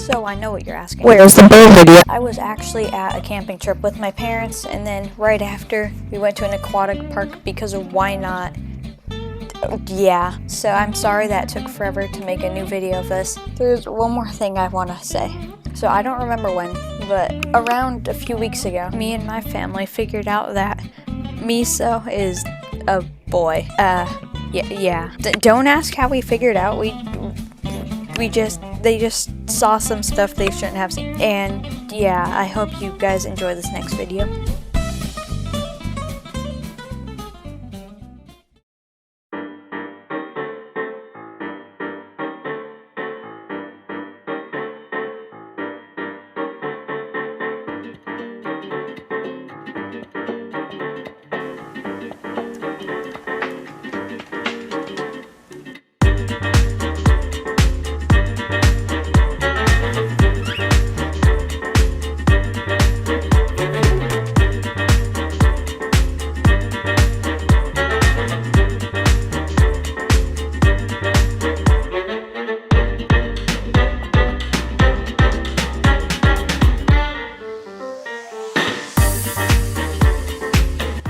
So I know what you're asking. Where's the bear video? I was actually at a camping trip with my parents, and then right after we went to an aquatic park because of why not. Yeah, so I'm sorry that took forever to make a new video of this. There's one more thing I want to say. So I don't remember when, but around a few weeks ago, me and my family figured out that Miso is a boy. Yeah. Don't ask how we figured out. They just saw some stuff they shouldn't have seen. And yeah, I hope you guys enjoy this next video.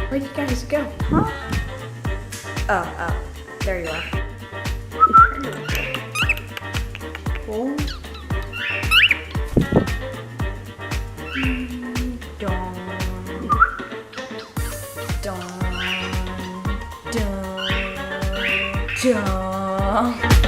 Where'd you guys go? Huh? Oh, there you are. Oh. Dun.